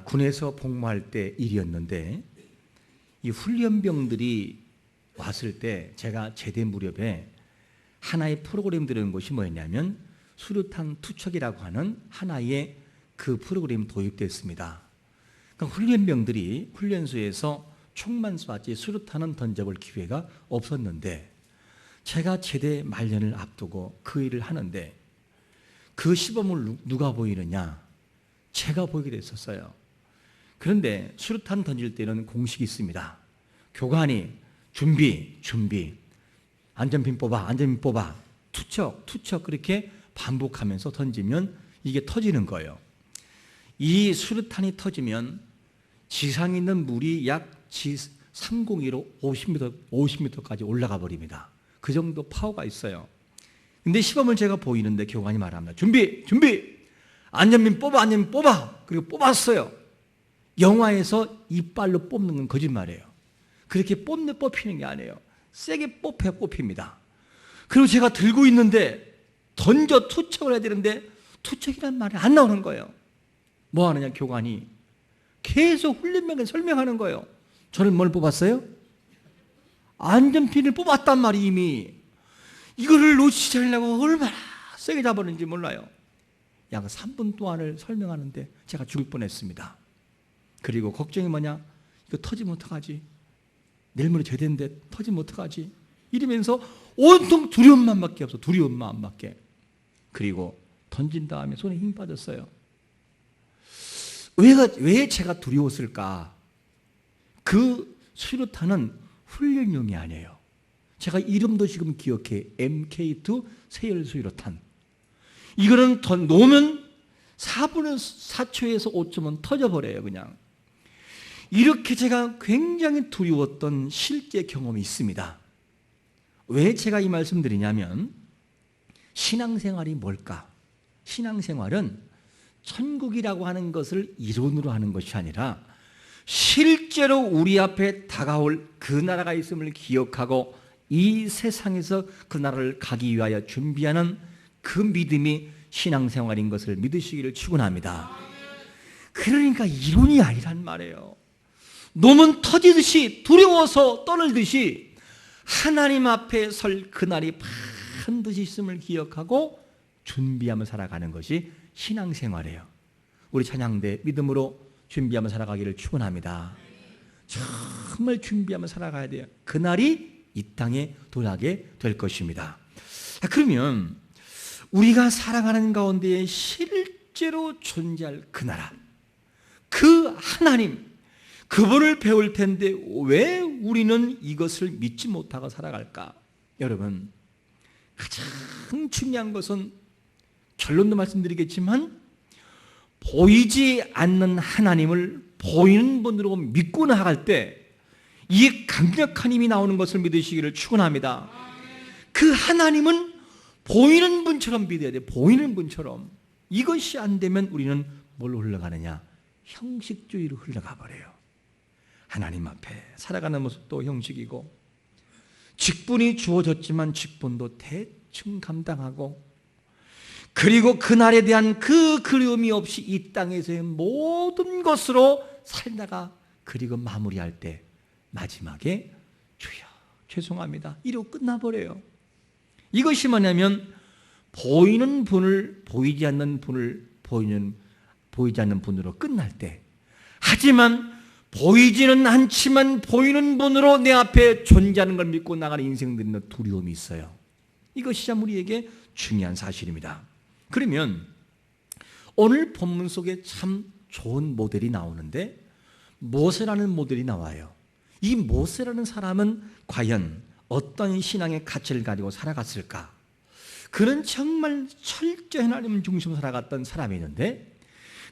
군에서 복무할 때 일이었는데 이 훈련병들이 왔을 때 제가 제대 무렵에 하나의 프로그램 들은 것이 뭐였냐면 수류탄 투척이라고 하는 하나의 그 프로그램이 도입됐습니다. 그러니까 훈련병들이 훈련소에서 총만 쏘았지 수류탄은 던져볼 기회가 없었는데 제가 제대 말년을 앞두고 그 일을 하는데 그 시범을 누가 보이느냐? 제가 보이게 됐었어요. 그런데 수류탄 던질 때는 공식이 있습니다. 교관이 준비, 안전핀 뽑아, 투척 그렇게 반복하면서 던지면 이게 터지는 거예요. 이 수류탄이 터지면 지상에 있는 물이 약 302로 50m까지 올라가 버립니다. 그 정도 파워가 있어요. 근데 시범을 제가 보이는데 교관이 말합니다. 준비! 안전핀 뽑아! 그리고 뽑았어요. 영화에서 이빨로 뽑는 건 거짓말이에요. 그렇게 뽑히는 게 아니에요. 세게 뽑힙니다. 그리고 제가 들고 있는데 던져 투척을 해야 되는데 투척이란 말이 안 나오는 거예요. 뭐 하느냐 교관이 계속 훈련병에 설명하는 거예요. 저는 뭘 뽑았어요? 안전핀을 뽑았단 말이 이미. 이거를 놓치지 않으려고 얼마나 세게 잡았는지 몰라요. 약 3분 동안을 설명하는데 제가 죽을 뻔했습니다. 그리고 걱정이 뭐냐? 이거 터지면 어떡하지? 내일 모레 제대인데 터지면 어떡하지? 이러면서 온통 두려움만 밖에 없어. 두려움만 밖에. 그리고 던진 다음에 손에 힘 빠졌어요. 왜 제가 두려웠을까? 그 수류탄은 훈련용이 아니에요. 제가 이름도 지금 기억해. MK2 세열 수류탄. 이거는 놓으면 4분의 4초에서 5초면 터져버려요, 그냥. 이렇게 제가 굉장히 두려웠던 실제 경험이 있습니다. 왜 제가 이 말씀 드리냐면 신앙생활이 뭘까? 신앙생활은 천국이라고 하는 것을 이론으로 하는 것이 아니라 실제로 우리 앞에 다가올 그 나라가 있음을 기억하고 이 세상에서 그 나라를 가기 위하여 준비하는 그 믿음이 신앙생활인 것을 믿으시기를 축원합니다. 그러니까 이론이 아니란 말이에요. 놈은 터지듯이 두려워서 떠들듯이 하나님 앞에 설 그날이 반드시 있음을 기억하고 준비하며 살아가는 것이 신앙생활이에요. 우리 찬양대 믿음으로 준비하며 살아가기를 축원합니다. 정말 준비하며 살아가야 돼요. 그날이 이 땅에 도하게 될 것입니다. 그러면 우리가 살아가는 가운데 실제로 존재할 그 나라, 그 하나님, 그분을 배울 텐데 왜 우리는 이것을 믿지 못하고 살아갈까? 여러분, 가장 중요한 것은 결론도 말씀드리겠지만 보이지 않는 하나님을 보이는 분으로 믿고 나아갈 때 이 강력한 힘이 나오는 것을 믿으시기를 축원합니다. 그 하나님은 보이는 분처럼 믿어야 돼. 보이는 분처럼. 이것이 안 되면 우리는 뭘로 흘러가느냐? 형식주의로 흘러가 버려요. 하나님 앞에 살아가는 모습도 형식이고 직분이 주어졌지만 직분도 대충 감당하고 그리고 그날에 대한 그 그리움이 없이 이 땅에서의 모든 것으로 살다가 그리고 마무리할 때 마지막에 주여 죄송합니다 이러고 끝나버려요. 이것이 뭐냐면 보이는 분을 보이지 않는 분을 보이지 않는 분으로 끝날 때 하지만 보이지는 않지만 보이는 분으로 내 앞에 존재하는 걸 믿고 나가는 인생들은 두려움이 있어요. 이것이 참 우리에게 중요한 사실입니다. 그러면 오늘 본문 속에 참 좋은 모델이 나오는데 모세라는 모델이 나와요. 이 모세라는 사람은 과연 어떤 신앙의 가치를 가지고 살아갔을까? 그는 정말 철저히 하나님 중심으로 살아갔던 사람이 있는데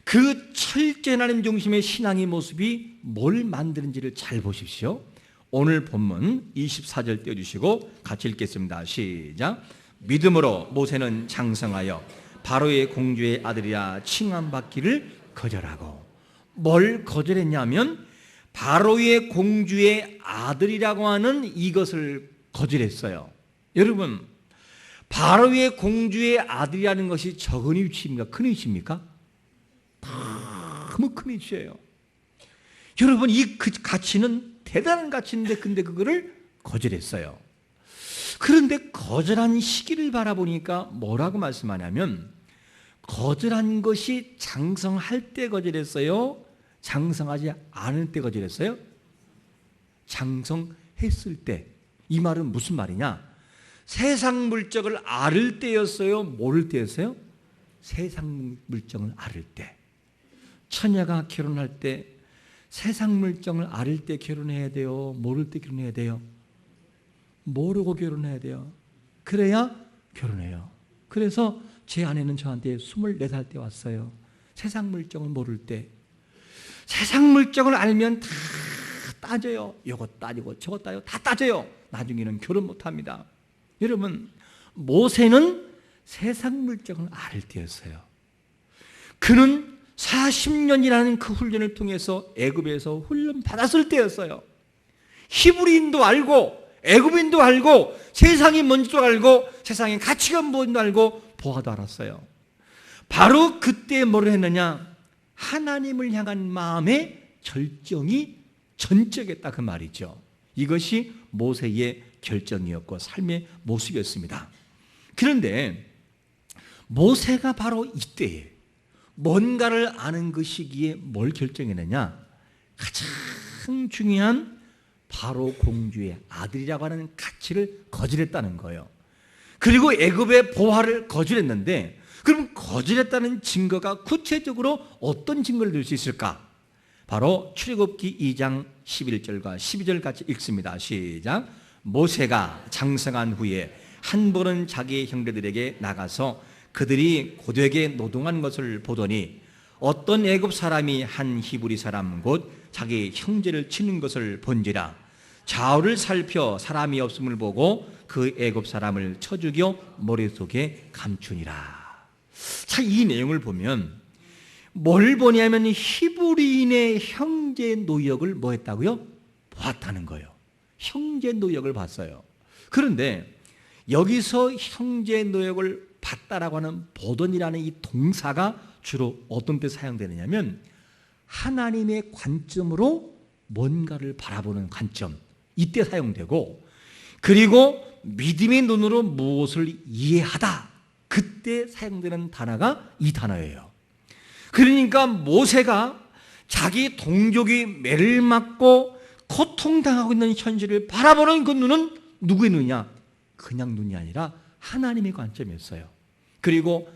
그 철저히 하나님 중심의 신앙의 모습이 뭘 만드는지를 잘 보십시오. 오늘 본문 24절 떼어주시고 같이 읽겠습니다. 시작. 믿음으로 모세는 장성하여 바로의 공주의 아들이라 칭함받기를 거절하고. 뭘 거절했냐면 바로의 공주의 아들이라고 하는 이것을 거절했어요. 여러분, 바로의 공주의 아들이라는 것이 적은 위치입니까? 큰 위치입니까? 너무 큰 이슈예요. 여러분, 이 그 가치는 대단한 가치인데 근데 그거를 거절했어요. 그런데 거절한 시기를 바라보니까 뭐라고 말씀하냐면, 거절한 것이 장성할 때 거절했어요? 장성하지 않을 때 거절했어요? 장성했을 때. 이 말은 무슨 말이냐? 세상 물정을 앓을 때였어요? 모를 때였어요? 세상 물정을 앓을 때. 처녀가 결혼할 때 세상 물정을 앓을 때 결혼해야 돼요? 모를 때 결혼해야 돼요? 모르고 결혼해야 돼요. 그래야 결혼해요. 그래서 제 아내는 저한테 24살 때 왔어요. 세상 물정을 모를 때. 세상 물정을 알면 다 따져요. 이거 따지고 저거 따지고 다 따져요. 나중에는 결혼 못합니다. 여러분, 모세는 세상 물정을 알 때였어요. 그는 40년이라는 그 훈련을 통해서 애굽에서 훈련 받았을 때였어요. 히브리인도 알고 애굽인도 알고 세상이 뭔지도 알고 세상의 가치가 뭔지도 알고 보아도 알았어요. 바로 그때 뭐를 했느냐? 하나님을 향한 마음의 결정이 전적했다 그 말이죠. 이것이 모세의 결정이었고 삶의 모습이었습니다. 그런데 모세가 바로 이때에 뭔가를 아는 그 시기에 뭘 결정했느냐? 가장 중요한 바로 공주의 아들이라고 하는 가치를 거절했다는 거예요. 그리고 애굽의 보화를 거절했는데, 그럼 거절했다는 증거가 구체적으로 어떤 증거를 들 수 있을까? 바로 출애굽기 2장 11절과 12절 같이 읽습니다. 시작. 모세가 장성한 후에 한 번은 자기 형제들에게 나가서 그들이 고되게 노동한 것을 보더니 어떤 애굽 사람이 한 히브리 사람 곧 자기 형제를 치는 것을 본지라. 좌우를 살펴 사람이 없음을 보고 그 애굽 사람을 쳐 죽여 머릿속에 감추니라. 자, 이 내용을 보면 뭘 보냐면 히브리인의 형제 노역을 뭐 했다고요? 보았다는 거예요. 형제 노역을 봤어요. 그런데 여기서 형제 노역을 봤다라고 하는 보던이라는 이 동사가 주로 어떤 때 사용되느냐면 하나님의 관점으로 뭔가를 바라보는 관점, 이때 사용되고, 그리고 믿음의 눈으로 무엇을 이해하다, 그때 사용되는 단어가 이 단어예요. 그러니까 모세가 자기 동족이 매를 맞고 고통당하고 있는 현실을 바라보는 그 눈은 누구의 눈이냐? 그냥 눈이 아니라 하나님의 관점이었어요. 그리고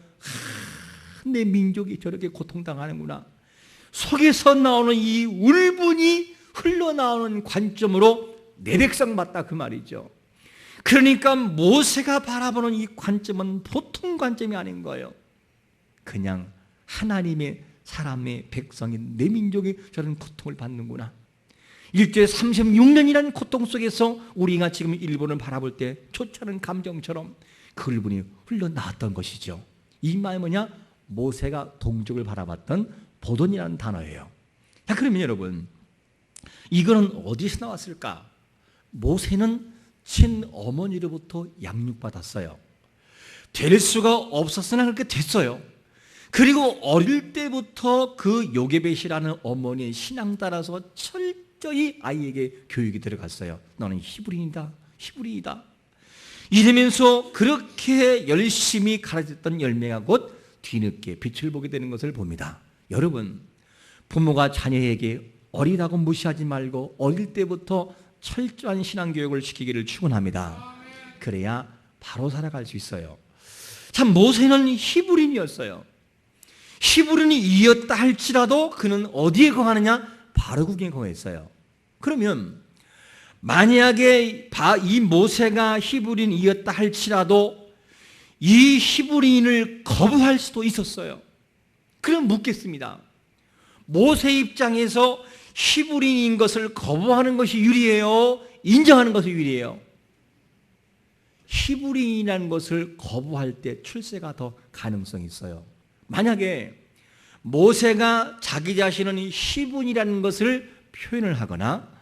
내 민족이 저렇게 고통당하는구나, 속에서 나오는 이 울분이 흘러나오는 관점으로 내 백성 맞다 그 말이죠. 그러니까 모세가 바라보는 이 관점은 보통 관점이 아닌 거예요. 그냥 하나님의 사람의 백성인 내 민족이 저런 고통을 받는구나. 일제 36년이라는 고통 속에서 우리가 지금 일본을 바라볼 때 좋지 감정처럼 그 울분이 흘러나왔던 것이죠. 이 말이 뭐냐? 모세가 동족을 바라봤던 보돈이라는 단어예요. 자, 그러면 여러분, 이거는 어디서 나왔을까? 모세는 친어머니로부터 양육받았어요. 될 수가 없었으나 그렇게 됐어요. 그리고 어릴 때부터 그 요게벳이라는 어머니의 신앙 따라서 철저히 아이에게 교육이 들어갔어요. 너는 히브리인이다, 히브리이다. 이러면서 그렇게 열심히 가르쳤던 열매가 곧 뒤늦게 빛을 보게 되는 것을 봅니다. 여러분, 부모가 자녀에게 어리다고 무시하지 말고 어릴 때부터 철저한 신앙교육을 시키기를 축원합니다. 그래야 바로 살아갈 수 있어요. 참, 모세는 히브리인이었어요. 히브리인이었다 할지라도 그는 어디에 거하느냐? 바르국에 거했어요. 그러면 만약에 이 모세가 히브리인이었다 할지라도 이 히브리인을 거부할 수도 있었어요. 그럼 묻겠습니다. 모세 입장에서 히브리인인 것을 거부하는 것이 유리해요? 인정하는 것이 유리해요? 히브리인이라는 것을 거부할 때 출세가 더 가능성이 있어요. 만약에 모세가 자기 자신은 히브리인이라는 것을 표현을 하거나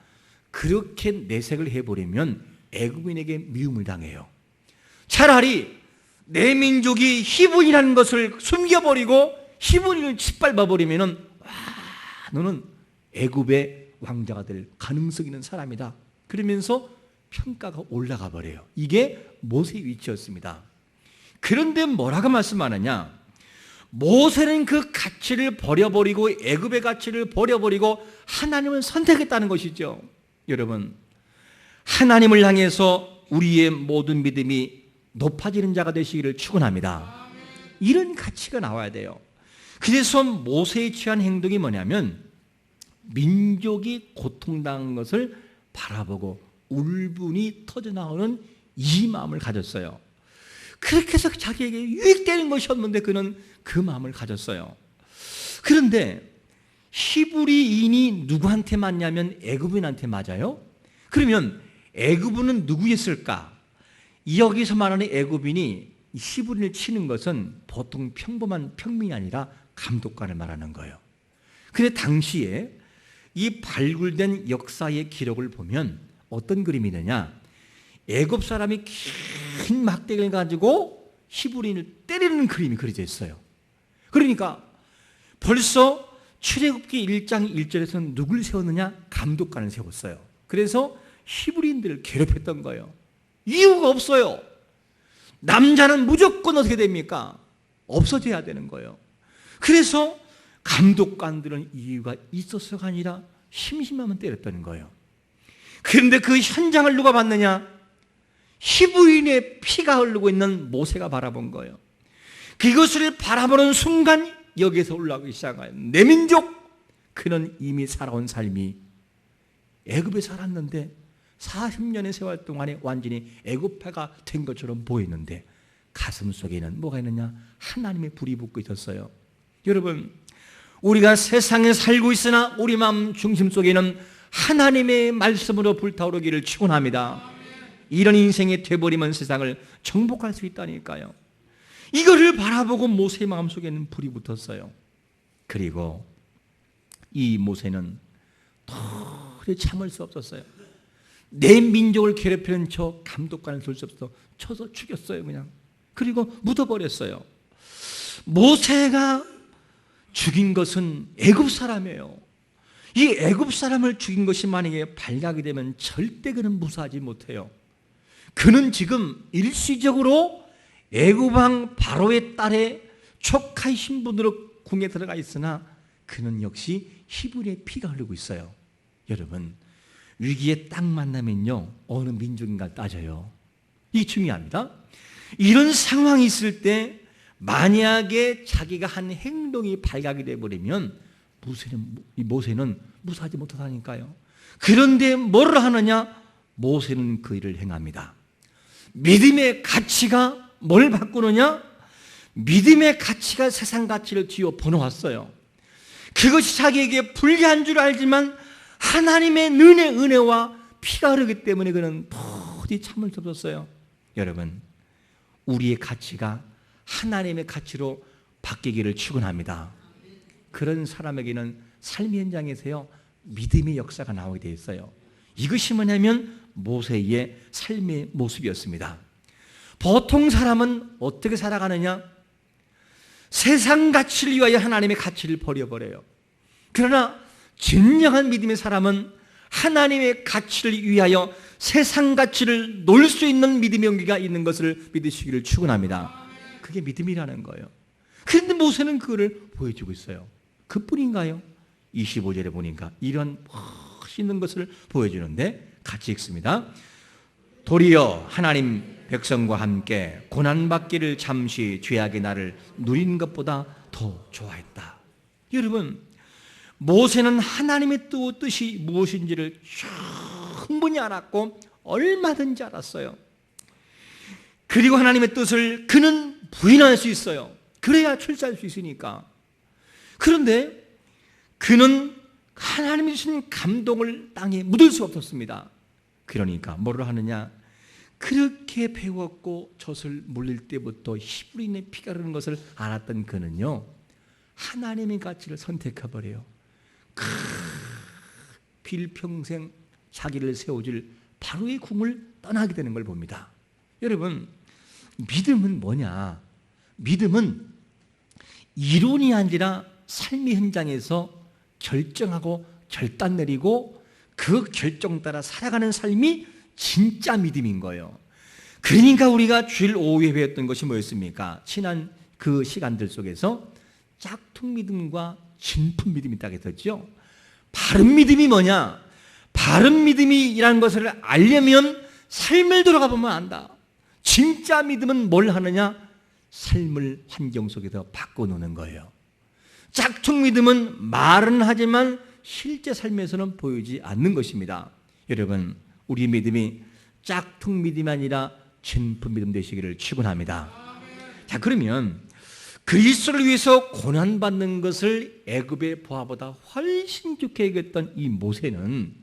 그렇게 내색을 해버리면 애굽인에게 미움을 당해요. 차라리 내 민족이 히브리인이라는 것을 숨겨버리고 히브리인을 짓밟아버리면 너는 애굽의 왕자가 될 가능성 있는 사람이다. 그러면서 평가가 올라가 버려요. 이게 모세의 위치였습니다. 그런데 뭐라고 말씀하느냐? 모세는 그 가치를 버려버리고 애굽의 가치를 버려버리고 하나님을 선택했다는 것이죠. 여러분, 하나님을 향해서 우리의 모든 믿음이 높아지는 자가 되시기를 축원합니다. 이런 가치가 나와야 돼요. 그래서 모세의 취한 행동이 뭐냐면 민족이 고통당한 것을 바라보고 울분이 터져나오는 이 마음을 가졌어요. 그렇게 해서 자기에게 유익되는 것이 없는데 그는 그 마음을 가졌어요. 그런데 히브리인이 누구한테 맞냐면 애굽인한테 맞아요. 그러면 애굽인은 누구였을까? 여기서 말하는 애굽인이 히브리인을 치는 것은 보통 평범한 평민이 아니라 감독관을 말하는 거예요. 그런데 당시에 이 발굴된 역사의 기록을 보면 어떤 그림이 되냐? 애굽 사람이 긴 막대기를 가지고 히브리인을 때리는 그림이 그려져 있어요. 그러니까 벌써 출애굽기 1장 1절에서는 누굴 세웠느냐? 감독관을 세웠어요. 그래서 히브리인들을 괴롭혔던 거예요. 이유가 없어요. 남자는 무조건 어떻게 됩니까? 없어져야 되는 거예요. 그래서 감독관들은 이유가 있어서가 아니라 심심하면 때렸다는 거예요. 그런데 그 현장을 누가 봤느냐? 히브리인의 피가 흐르고 있는 모세가 바라본 거예요. 그것을 바라보는 순간 여기에서 올라가기 시작해요. 내 민족, 그는 이미 살아온 삶이 애굽에 살았는데 40년의 세월 동안에 완전히 애굽파가 된 것처럼 보이는데 가슴 속에는 뭐가 있느냐? 하나님의 불이 붙고 있었어요. 여러분, 우리가 세상에 살고 있으나 우리 마음 중심 속에는 하나님의 말씀으로 불타오르기를 축원합니다. 이런 인생이 돼버리면 세상을 정복할 수 있다니까요. 이거를 바라보고 모세의 마음속에는 불이 붙었어요. 그리고 이 모세는 도저히 참을 수 없었어요. 내 민족을 괴롭히는 저 감독관을 둘 수 없어서 쳐서 죽였어요. 그냥. 그리고 묻어버렸어요. 모세가 죽인 것은 애굽 사람이에요. 이 애굽 사람을 죽인 것이 만약에 발각이 되면 절대 그는 무사하지 못해요. 그는 지금 일시적으로 애굽 왕 바로의 딸의 조카의 신분으로 궁에 들어가 있으나 그는 역시 히브리의 피가 흐르고 있어요. 여러분, 위기에 딱 만나면요 어느 민족인가 따져요. 이게 중요합니다. 이런 상황이 있을 때 만약에 자기가 한 행동이 발각이 되어버리면 모세는 무사하지 못하다니까요. 그런데 뭐를 하느냐? 모세는 그 일을 행합니다. 믿음의 가치가 뭘 바꾸느냐? 믿음의 가치가 세상 가치를 뒤로 보내왔어요. 그것이 자기에게 불리한 줄 알지만 하나님의 은혜와 피가 흐르기 때문에 그는 도저히 참을 수 없었어요. 여러분, 우리의 가치가 하나님의 가치로 바뀌기를 축원합니다. 그런 사람에게는 삶의 현장에서요 믿음의 역사가 나오게 되어 있어요. 이것이 뭐냐면 모세의 삶의 모습이었습니다. 보통 사람은 어떻게 살아가느냐? 세상 가치를 위하여 하나님의 가치를 버려버려요. 그러나 진정한 믿음의 사람은 하나님의 가치를 위하여 세상 가치를 놓을 수 있는 믿음의 용기가 있는 것을 믿으시기를 축원합니다. 그게 믿음이라는 거예요. 그런데 모세는 그거를 보여주고 있어요. 그뿐인가요? 25절에 보니까 이런 멋있는 것을 보여주는데 같이 읽습니다. 도리어 하나님 백성과 함께 고난받기를 잠시 죄악의 날을 누린 것보다 더 좋아했다. 여러분, 모세는 하나님의 뜻이 무엇인지를 충분히 알았고 얼마든지 알았어요. 그리고 하나님의 뜻을 그는 부인할 수 있어요. 그래야 출세할 수 있으니까. 그런데 그는 하나님이 주신 감동을 땅에 묻을 수 없었습니다. 그러니까 뭐를 하느냐? 그렇게 배웠고 젖을 물릴 때부터 히브리인의 피가 흐르는 것을 알았던 그는요 하나님의 가치를 선택해버려요. 빌평생 자기를 세워줄 바로의 궁을 떠나게 되는 걸 봅니다. 여러분, 믿음은 뭐냐? 믿음은 이론이 아니라 삶의 현장에서 결정하고 결단 내리고 그 결정 따라 살아가는 삶이 진짜 믿음인 거예요. 그러니까 우리가 주일 오후에 배웠던 것이 뭐였습니까? 지난 그 시간들 속에서 짝퉁 믿음과 진품 믿음이 딱 있었죠. 바른 믿음이 뭐냐? 바른 믿음이라는 것을 알려면 삶을 돌아가 보면 안다. 진짜 믿음은 뭘 하느냐? 삶을 환경 속에서 바꿔놓는 거예요. 짝퉁 믿음은 말은 하지만 실제 삶에서는 보이지 않는 것입니다. 여러분, 우리 믿음이 짝퉁 믿음이 아니라 진품 믿음 되시기를 축원합니다. 자, 그러면 그리스도를 위해서 고난받는 것을 애굽의 보화보다 훨씬 좋게 여겼던 이 모세는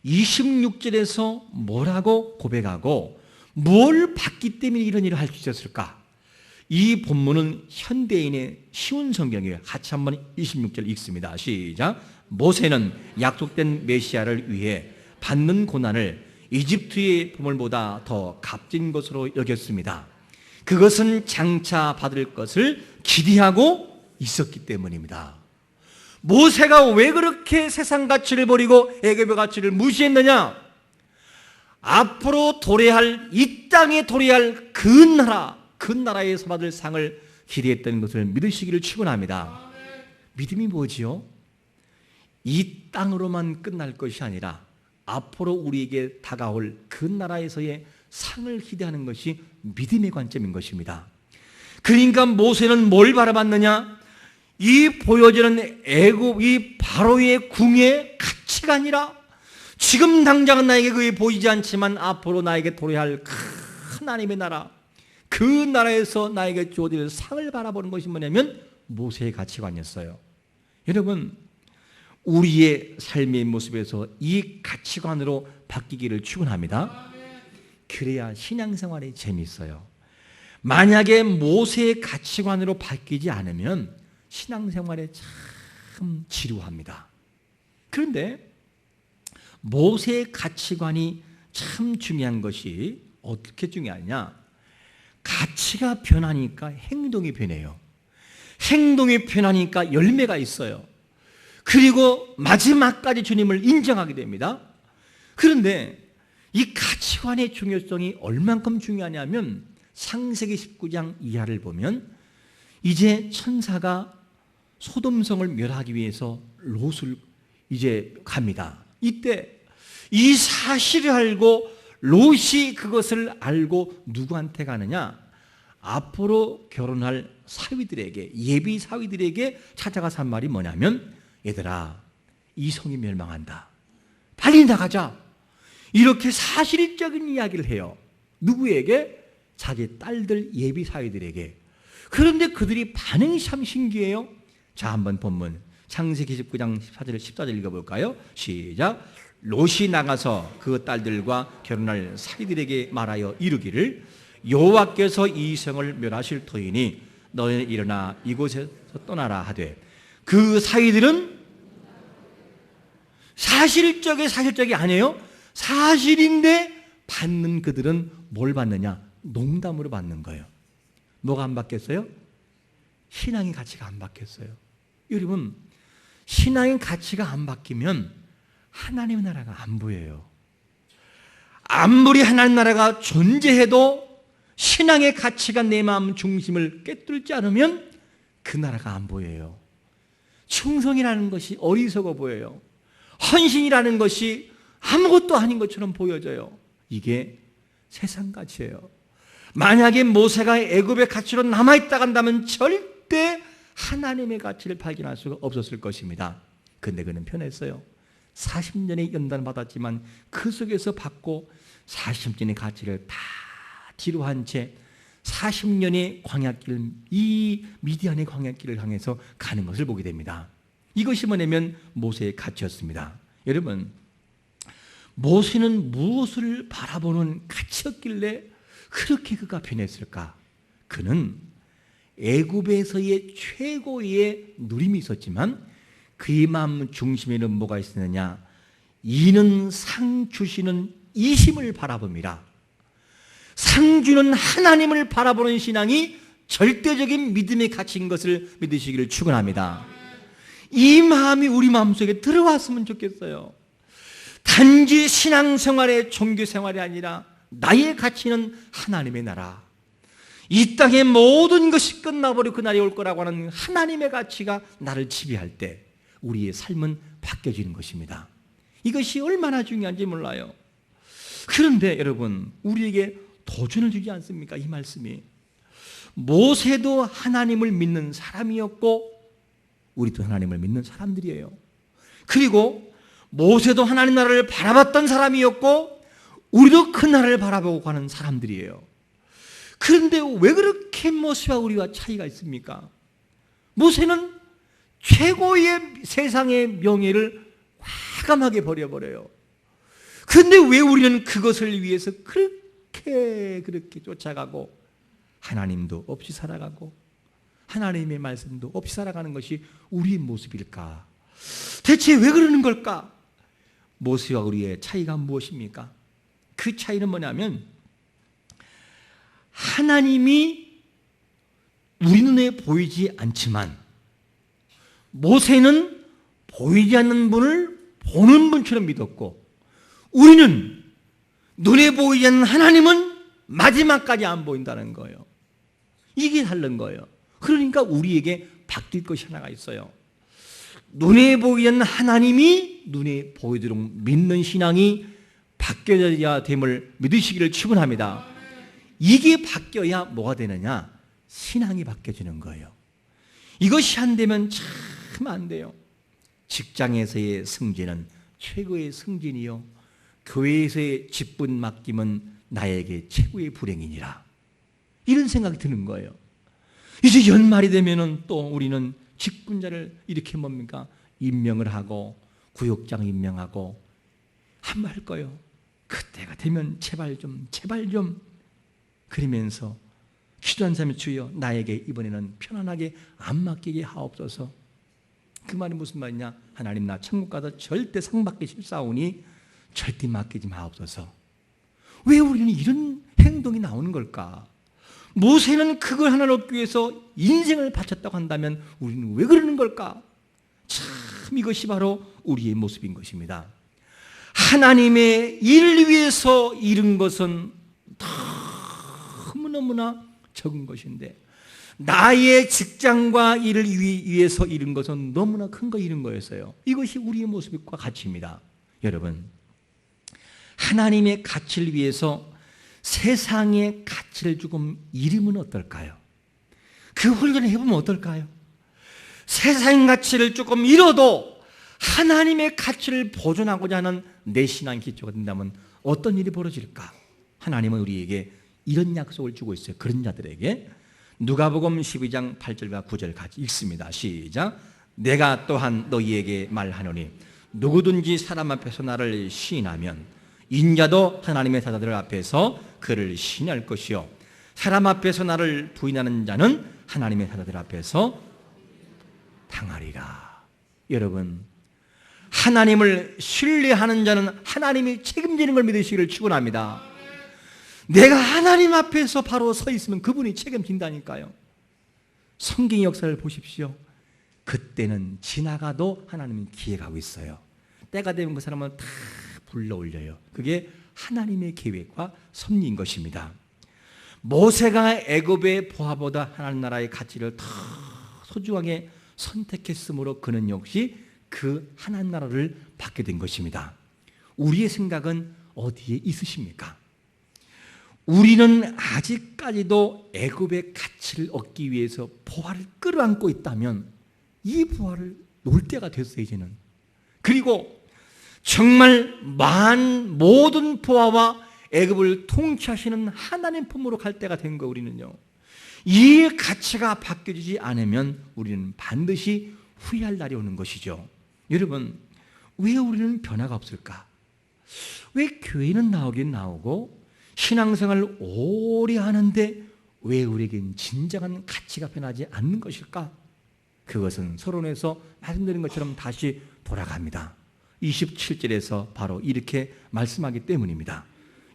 26절에서 뭐라고 고백하고 뭘 받기 때문에 이런 일을 할 수 있었을까? 이 본문은 현대인의 쉬운 성경이에요. 같이 한번 26절 읽습니다. 시작. 모세는 약속된 메시아를 위해 받는 고난을 이집트의 보물보다 더 값진 것으로 여겼습니다. 그것은 장차 받을 것을 기대하고 있었기 때문입니다. 모세가 왜 그렇게 세상 가치를 버리고 애굽의 가치를 무시했느냐? 앞으로 도래할, 이 땅에 도래할 그 나라에서 받을 상을 기대했던 것을 믿으시기를 축원합니다. 믿음이 뭐지요? 이 땅으로만 끝날 것이 아니라 앞으로 우리에게 다가올 그 나라에서의 상을 기대하는 것이 믿음의 관점인 것입니다. 그러니까 모세는 뭘 바라봤느냐? 이 보여지는 애굽, 이 바로의 궁의 가치가 아니라 지금 당장은 나에게 그게 보이지 않지만 앞으로 나에게 도래할 큰 하나님의 나라, 그 나라에서 나에게 주어질 상을 바라보는 것이 뭐냐면 모세의 가치관이었어요. 여러분, 우리의 삶의 모습에서 이 가치관으로 바뀌기를 축원합니다. 그래야 신앙생활이 재미있어요. 만약에 모세의 가치관으로 바뀌지 않으면 신앙생활에 참 지루합니다. 그런데 모세의 가치관이 참 중요한 것이 어떻게 중요하냐? 가치가 변하니까 행동이 변해요. 행동이 변하니까 열매가 있어요. 그리고 마지막까지 주님을 인정하게 됩니다. 그런데 이 가치관의 중요성이 얼만큼 중요하냐면 창세기 19장 이하를 보면 이제 천사가 소돔성을 멸하기 위해서 롯을 이제 갑니다. 이때 이 사실을 알고 롯이 그것을 알고 누구한테 가느냐? 앞으로 결혼할 사위들에게, 예비 사위들에게 찾아가서 한 말이 뭐냐면, 얘들아, 이 성이 멸망한다. 빨리 나가자. 이렇게 사실적인 이야기를 해요. 누구에게? 자기 딸들 예비 사위들에게. 그런데 그들이 반응이 참 신기해요. 자, 한번 본문 창세기 19장 14절 읽어볼까요? 시작. 롯이 나가서 그 딸들과 결혼할 사위들에게 말하여 이르기를 여호와께서 이 성을 멸하실 터이니 너희는 일어나 이곳에서 떠나라 하되, 그 사위들은 사실적이 아니에요. 사실인데 받는 그들은 뭘 받느냐? 농담으로 받는 거예요. 뭐가 안 바뀌었어요? 신앙의 가치가 안 바뀌었어요. 여러분, 신앙의 가치가 안 바뀌면 하나님의 나라가 안 보여요. 아무리 하나님 나라가 존재해도 신앙의 가치가 내 마음 중심을 꿰뚫지 않으면 그 나라가 안 보여요. 충성이라는 것이 어리석어 보여요. 헌신이라는 것이 아무것도 아닌 것처럼 보여져요. 이게 세상 가치예요. 만약에 모세가 애굽의 가치로 남아있다 간다면 절대 하나님의 가치를 발견할 수가 없었을 것입니다. 그런데 그는 편했어요. 40년의 연단을 받았지만 그 속에서 받고 40년의 가치를 다 뒤로한 채 40년의 광야길, 이 미디안의 광야길을 향해서 가는 것을 보게 됩니다. 이것이 뭐냐면 모세의 가치였습니다. 여러분, 모세는 무엇을 바라보는 가치였길래 그렇게 그가 변했을까? 그는 애굽에서의 최고의 누림이 있었지만 그의 마음 중심에는 뭐가 있었느냐? 이는 상 주시는 이심을 바라봅니다. 상 주는 하나님을 바라보는 신앙이 절대적인 믿음의 가치인 것을 믿으시기를 축원합니다. 이 마음이 우리 마음속에 들어왔으면 좋겠어요. 단지 신앙생활의 종교생활이 아니라 나의 가치는 하나님의 나라, 이 땅의 모든 것이 끝나버리고 그날이 올 거라고 하는 하나님의 가치가 나를 지배할 때 우리의 삶은 바뀌어지는 것입니다. 이것이 얼마나 중요한지 몰라요. 그런데 여러분, 우리에게 도전을 주지 않습니까? 이 말씀이. 모세도 하나님을 믿는 사람이었고 우리도 하나님을 믿는 사람들이에요. 그리고 모세도 하나님 나라를 바라봤던 사람이었고 우리도 그 나라를 바라보고 가는 사람들이에요. 그런데 왜 그렇게 모세와 우리와 차이가 있습니까? 모세는 최고의 세상의 명예를 과감하게 버려버려요. 그런데 왜 우리는 그것을 위해서 그렇게 쫓아가고 하나님도 없이 살아가고 하나님의 말씀도 없이 살아가는 것이 우리의 모습일까? 대체 왜 그러는 걸까? 모세와 우리의 차이가 무엇입니까? 그 차이는 뭐냐면 하나님이 우리 눈에 보이지 않지만 모세는 보이지 않는 분을 보는 분처럼 믿었고 우리는 눈에 보이지 않는 하나님은 마지막까지 안 보인다는 거예요. 이게 다른 거예요. 그러니까 우리에게 바뀔 것이 하나가 있어요. 눈에 보이지 않는 하나님이 눈에 보이도록 믿는 신앙이 바뀌어야 됨을 믿으시기를 축원합니다. 이게 바뀌어야 뭐가 되느냐? 신앙이 바뀌어지는 거예요. 이것이 안 되면 참 안 돼요. 직장에서의 승진은 최고의 승진이요 교회에서의 직분 맡김은 나에게 최고의 불행이니라. 이런 생각이 드는 거예요. 이제 연말이 되면은 또 우리는 직분자를 이렇게 뭡니까? 임명을 하고 구역장 임명하고 한번 할 거예요. 그때가 되면 제발 좀 그러면서 기도한 사람이 주여 나에게 이번에는 편안하게 안 맡기게 하옵소서. 그 말이 무슨 말이냐? 하나님 나 천국 가서 절대 상 받기 싫사오니 절대 맡기지 마옵소서. 왜 우리는 이런 행동이 나오는 걸까? 모세는 그걸 하나를 얻기 위해서 인생을 바쳤다고 한다면 우리는 왜 그러는 걸까? 참 이것이 바로 우리의 모습인 것입니다. 하나님의 일을 위해서 이룬 것은 너무나 적은 것인데 나의 직장과 일을 위해서 이룬 것은 너무나 큰 거 이룬 거였어요. 이것이 우리의 모습과 가치입니다. 여러분, 하나님의 가치를 위해서 세상의 가치를 조금 잃으면 어떨까요? 그 훈련을 해보면 어떨까요? 세상의 가치를 조금 잃어도 하나님의 가치를 보존하고자 하는 내 신앙 기초가 된다면 어떤 일이 벌어질까? 하나님은 우리에게 이런 약속을 주고 있어요. 그런 자들에게. 누가복음 12장 8절과 9절 같이 읽습니다. 시작. 내가 또한 너희에게 말하노니 누구든지 사람 앞에서 나를 시인하면 인자도 하나님의 사자들 앞에서 그를 시인할 것이요 사람 앞에서 나를 부인하는 자는 하나님의 사자들 앞에서 당하리라. 여러분, 하나님을 신뢰하는 자는 하나님이 책임지는 걸 믿으시기를 축원합니다. 내가 하나님 앞에서 바로 서 있으면 그분이 책임진다니까요. 성경의 역사를 보십시오. 그때는 지나가도 하나님은 기획하고 있어요. 때가 되면 그 사람은 다 불러올려요. 그게 하나님의 계획과 섭리인 것입니다. 모세가 애굽의 보화보다 하나님 나라의 가치를 더 소중하게 선택했으므로 그는 역시 그 하나님 나라를 받게 된 것입니다. 우리의 생각은 어디에 있으십니까? 우리는 아직까지도 애굽의 가치를 얻기 위해서 보화를 끌어안고 있다면 이 보화를 놓을 때가 됐어요. 이제는. 그리고 정말 모든 보화와 애굽을 통치하시는 하나님 품으로 갈 때가 된 거 우리는요. 이 가치가 바뀌어지지 않으면 우리는 반드시 후회할 날이 오는 것이죠. 여러분, 왜 우리는 변화가 없을까? 왜 교회는 나오긴 나오고 신앙생활을 오래 하는데 왜 우리에겐 진정한 가치가 변하지 않는 것일까? 그것은 서론에서 말씀드린 것처럼 다시 돌아갑니다. 27절에서 바로 이렇게 말씀하기 때문입니다.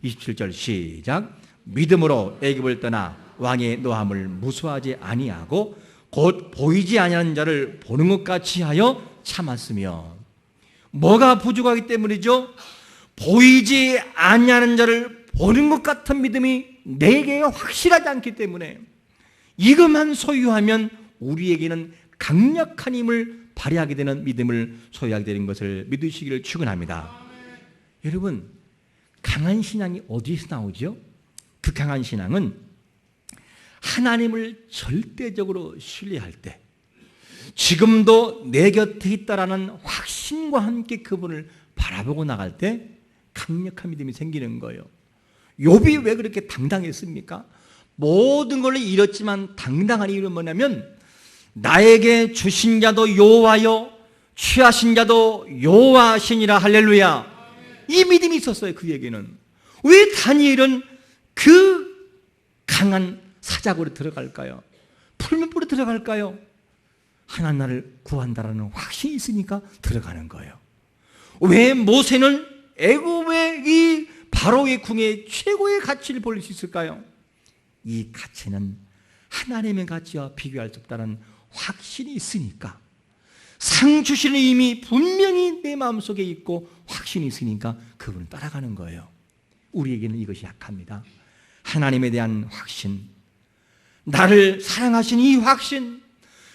27절 시작. 믿음으로 애굽을 떠나 왕의 노함을 무수하지 아니하고 곧 보이지 아니하는 자를 보는 것 같이 하여 참았으며. 뭐가 부족하기 때문이죠? 보이지 아니하는 자를 보는 것 같은 믿음이 내게 확실하지 않기 때문에, 이것만 소유하면 우리에게는 강력한 힘을 발휘하게 되는 믿음을 소유하게 되는 것을 믿으시기를 축원합니다. 여러분, 강한 신앙이 어디서 나오죠? 그 강한 신앙은 하나님을 절대적으로 신뢰할 때, 지금도 내 곁에 있다라는 확신과 함께 그분을 바라보고 나갈 때 강력한 믿음이 생기는 거예요. 욥이 왜 그렇게 당당했습니까? 모든 걸 잃었지만 당당한 이유는 뭐냐면, 나에게 주신 자도 여호와여, 취하신 자도 여호와시니라. 할렐루야. 이 믿음이 있었어요. 그에게는. 왜 다니엘은 그 강한 사자굴에 들어갈까요? 풀문불에 들어갈까요? 하나님 나를 구한다라는 확신이 있으니까 들어가는 거예요. 왜 모세는 애굽의 이 바로의 궁에 최고의 가치를 볼 수 있을까요? 이 가치는 하나님의 가치와 비교할 수 없다는 확신이 있으니까, 상 주시는 힘이 분명히 내 마음속에 있고 확신이 있으니까 그분을 따라가는 거예요. 우리에게는 이것이 약합니다. 하나님에 대한 확신, 나를 사랑하신 이 확신,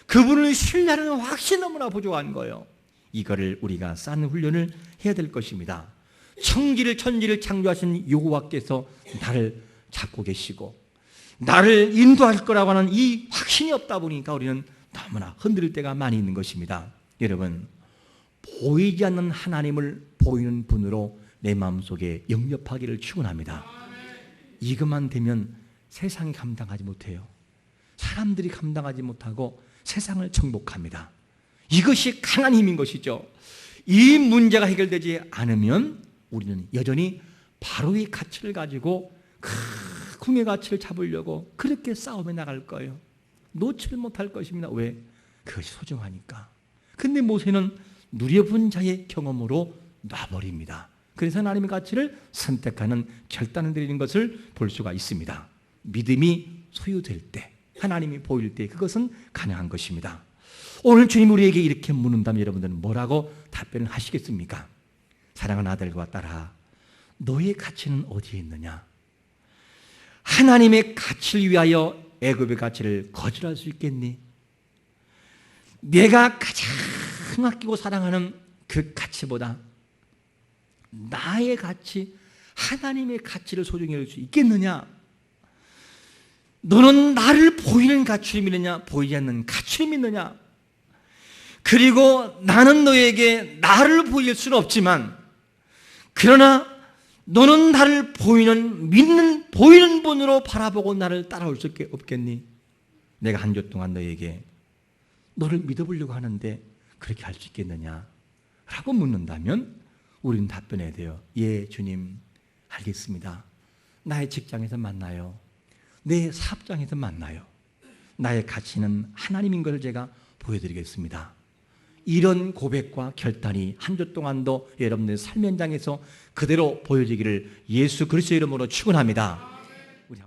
그분을 신뢰하는 확신 너무나 부족한 거예요. 이거를 우리가 쌓는 훈련을 해야 될 것입니다. 천지를 창조하신 여호와께서 나를 잡고 계시고 나를 인도할 거라고 하는 이 확신이 없다 보니까 우리는 너무나 흔들릴 때가 많이 있는 것입니다. 여러분, 보이지 않는 하나님을 보이는 분으로 내 마음속에 영접하기를 축원합니다. 이것만 되면 세상이 감당하지 못해요. 사람들이 감당하지 못하고 세상을 정복합니다. 이것이 강한 힘인 것이죠. 이 문제가 해결되지 않으면 우리는 여전히 바로의 가치를 가지고 그 궁의 가치를 잡으려고 그렇게 싸움에 나갈 거예요. 놓지를 못할 것입니다. 왜? 그것이 소중하니까. 근데 모세는 누려본 자의 경험으로 놔버립니다. 그래서 하나님의 가치를 선택하는 결단을 내리는 것을 볼 수가 있습니다. 믿음이 소유될 때, 하나님이 보일 때 그것은 가능한 것입니다. 오늘 주님 우리에게 이렇게 묻는다면 여러분들은 뭐라고 답변을 하시겠습니까? 사랑하는 아들과 딸아, 너의 가치는 어디에 있느냐? 하나님의 가치를 위하여 애굽의 가치를 거절할 수 있겠니? 내가 가장 아끼고 사랑하는 그 가치보다 나의 가치, 하나님의 가치를 소중히 여길 수 있겠느냐? 너는 나를 보이는 가치를 믿느냐, 보이지 않는 가치를 믿느냐? 그리고 나는 너에게 나를 보일 수는 없지만, 그러나 너는 나를 보이는 분으로 바라보고 나를 따라올 수 없겠니? 내가 한 주 동안 너에게 너를 믿어보려고 하는데 그렇게 할 수 있겠느냐? 라고 묻는다면 우리는 답변해야 돼요. 예, 주님, 알겠습니다. 나의 직장에서 만나요. 내 사업장에서 만나요. 나의 가치는 하나님인 것을 제가 보여드리겠습니다. 이런 고백과 결단이 한 주 동안도 여러분들의 삶 현장에서 그대로 보여지기를 예수 그리스도의 이름으로 축원합니다. 우리